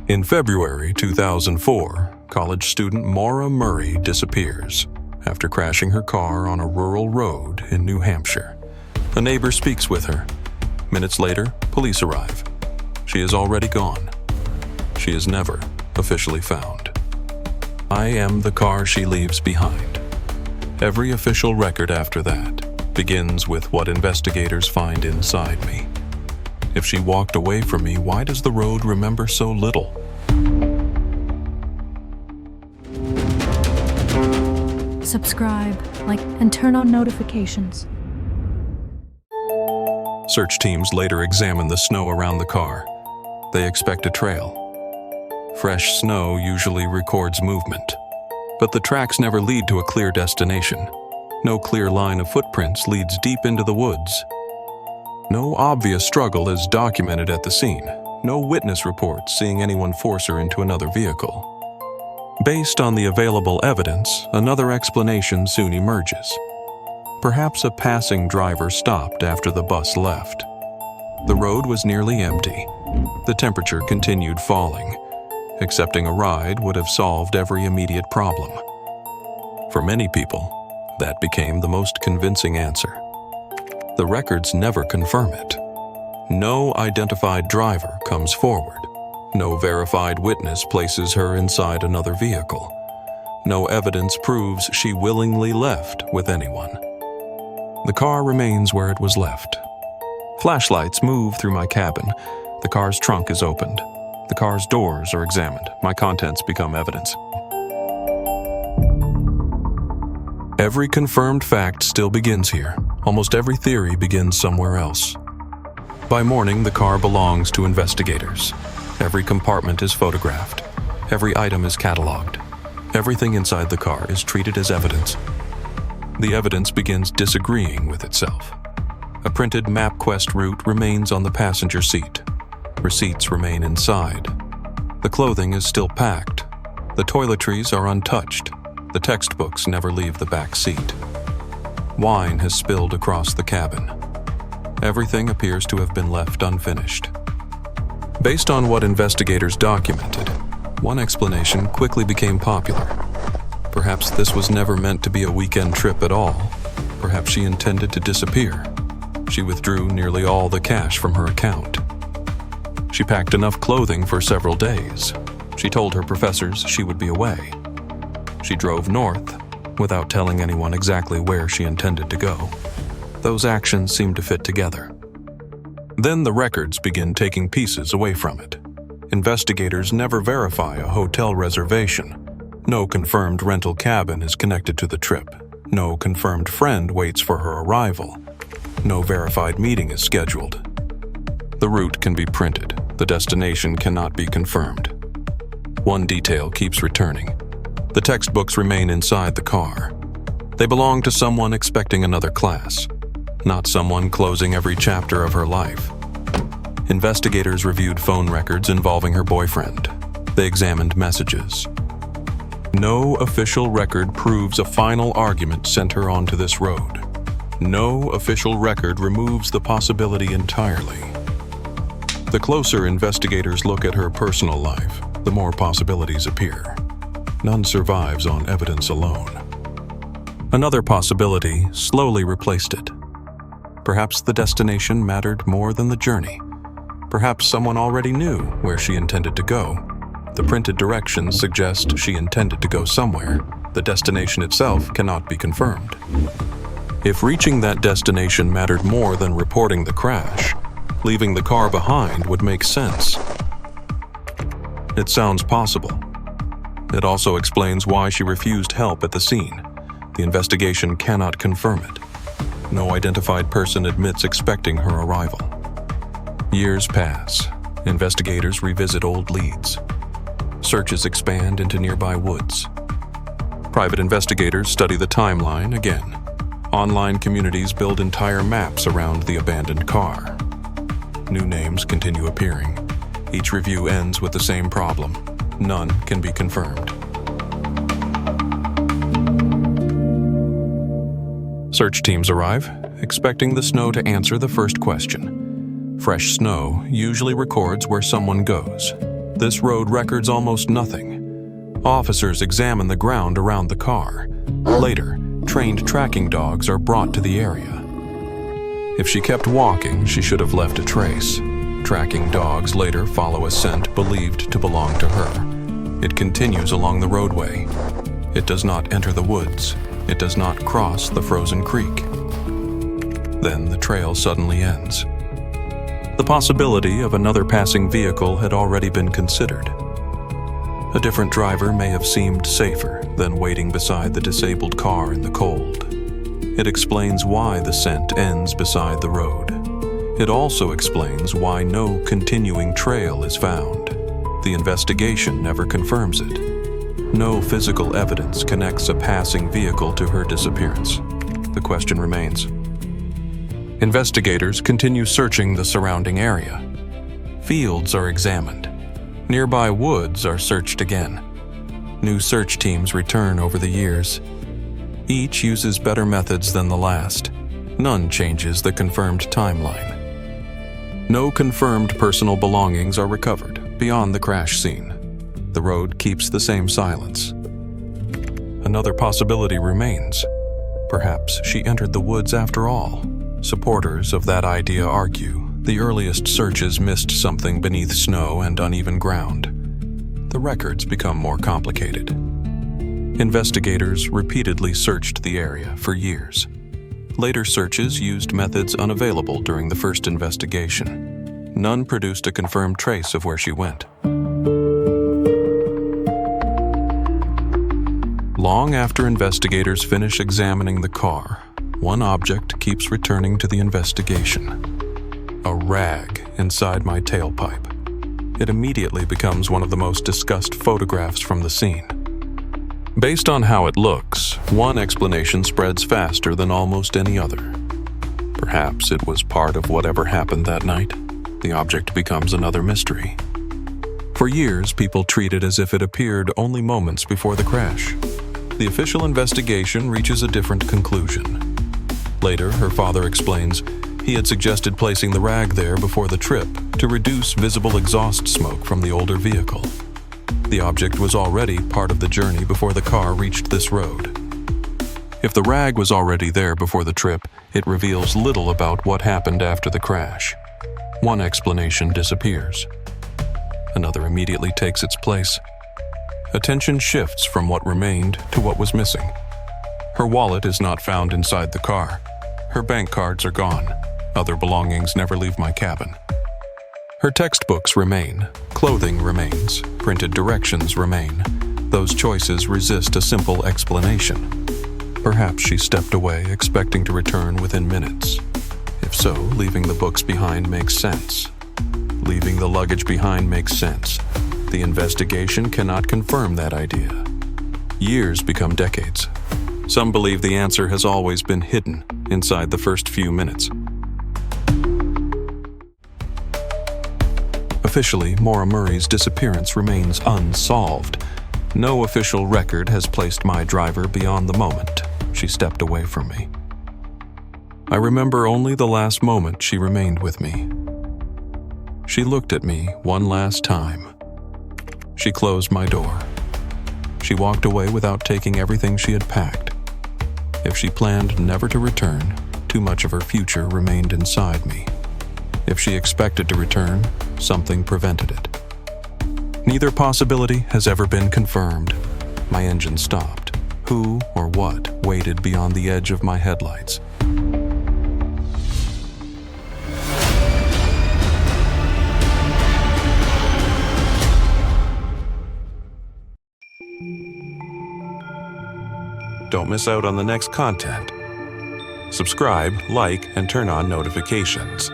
In February 2004, college student Maura Murray disappears after crashing her car on a rural road in New Hampshire. A neighbor speaks with her. Minutes later, police arrive. She is already gone. She is never officially found. I am the car she leaves behind. Every official record after that begins with what investigators find inside me. If she walked away from me, why does the road remember so little? Subscribe, like, and turn on notifications. Search teams later examine the snow around the car. They expect a trail. Fresh snow usually records movement, but the tracks never lead to a clear destination. No clear line of footprints leads deep into the woods. No obvious struggle is documented at the scene. No witness reports seeing anyone force her into another vehicle. Based on the available evidence, another explanation soon emerges. Perhaps a passing driver stopped after the bus left. The road was nearly empty. The temperature continued falling. Accepting a ride would have solved every immediate problem. For many people, that became the most convincing answer. The records never confirm it. No identified driver comes forward. No verified witness places her inside another vehicle. No evidence proves she willingly left with anyone. The car remains where it was left. Flashlights move through my cabin. The car's trunk is opened. The car's doors are examined. My contents become evidence. Every confirmed fact still begins here. Almost every theory begins somewhere else. By morning, the car belongs to investigators. Every compartment is photographed. Every item is cataloged. Everything inside the car is treated as evidence. The evidence begins disagreeing with itself. A printed MapQuest route remains on the passenger seat. Receipts remain inside. The clothing is still packed. The toiletries are untouched. The textbooks never leave the back seat. Wine has spilled across the cabin. Everything appears to have been left unfinished. Based on what investigators documented, one explanation quickly became popular. Perhaps this was never meant to be a weekend trip at all. Perhaps she intended to disappear. She withdrew nearly all the cash from her account. She packed enough clothing for several days. She told her professors she would be away. She drove north without telling anyone exactly where she intended to go. Those actions seemed to fit together. Then the records begin taking pieces away from it. Investigators never verify a hotel reservation. No confirmed rental cabin is connected to the trip. No confirmed friend waits for her arrival. No verified meeting is scheduled. The route can be printed. The destination cannot be confirmed. One detail keeps returning. The textbooks remain inside the car. They belong to someone expecting another class, not someone closing every chapter of her life. Investigators reviewed phone records involving her boyfriend. They examined messages. No official record proves a final argument sent her onto this road. No official record removes the possibility entirely. The closer investigators look at her personal life, the more possibilities appear. None survives on evidence alone. Another possibility slowly replaced it. Perhaps the destination mattered more than the journey. Perhaps someone already knew where she intended to go. The printed directions suggest she intended to go somewhere. The destination itself cannot be confirmed. If reaching that destination mattered more than reporting the crash, leaving the car behind would make sense. It sounds possible. It also explains why she refused help at the scene. The investigation cannot confirm it. No identified person admits expecting her arrival. Years pass. Investigators revisit old leads. Searches expand into nearby woods. Private investigators study the timeline again. Online communities build entire maps around the abandoned car. New names continue appearing. Each review ends with the same problem. None can be confirmed. Search teams arrive, expecting the snow to answer the first question. Fresh snow usually records where someone goes. This road records almost nothing. Officers examine the ground around the car. Later, trained tracking dogs are brought to the area. If she kept walking, she should have left a trace. Tracking dogs later follow a scent believed to belong to her. It continues along the roadway. It does not enter the woods. It does not cross the frozen creek. Then the trail suddenly ends. The possibility of another passing vehicle had already been considered. A different driver may have seemed safer than waiting beside the disabled car in the cold. It explains why the scent ends beside the road. It also explains why no continuing trail is found. The investigation never confirms it. No physical evidence connects a passing vehicle to her disappearance. The question remains. Investigators continue searching the surrounding area. Fields are examined. Nearby woods are searched again. New search teams return over the years. Each uses better methods than the last. None changes the confirmed timeline. No confirmed personal belongings are recovered beyond the crash scene. The road keeps the same silence. Another possibility remains. Perhaps she entered the woods after all. Supporters of that idea argue the earliest searches missed something beneath snow and uneven ground. The records become more complicated. Investigators repeatedly searched the area for years. Later searches used methods unavailable during the first investigation. None produced a confirmed trace of where she went. Long after investigators finish examining the car, one object keeps returning to the investigation. A rag inside my tailpipe. It immediately becomes one of the most discussed photographs from the scene. Based on how it looks, one explanation spreads faster than almost any other. Perhaps it was part of whatever happened that night. The object becomes another mystery. For years, people treat it as if it appeared only moments before the crash. The official investigation reaches a different conclusion. Later, her father explains he had suggested placing the rag there before the trip to reduce visible exhaust smoke from the older vehicle. The object was already part of the journey before the car reached this road. If the rag was already there before the trip, it reveals little about what happened after the crash. One explanation disappears. Another immediately takes its place. Attention shifts from what remained to what was missing. Her wallet is not found inside the car. Her bank cards are gone. Other belongings never leave my cabin. Her textbooks remain. Clothing remains. Printed directions remain. Those choices resist a simple explanation. Perhaps she stepped away expecting to return within minutes. If so, leaving the books behind makes sense. Leaving the luggage behind makes sense. The investigation cannot confirm that idea. Years become decades. Some believe the answer has always been hidden inside the first few minutes. Officially, Maura Murray's disappearance remains unsolved. No official record has placed my driver beyond the moment she stepped away from me. I remember only the last moment she remained with me. She looked at me one last time. She closed my door. She walked away without taking everything she had packed. If she planned never to return, too much of her future remained inside me. If she expected to return, something prevented it. Neither possibility has ever been confirmed. My engine stopped. Who or what waited beyond the edge of my headlights? Don't miss out on the next content. Subscribe, like, and turn on notifications.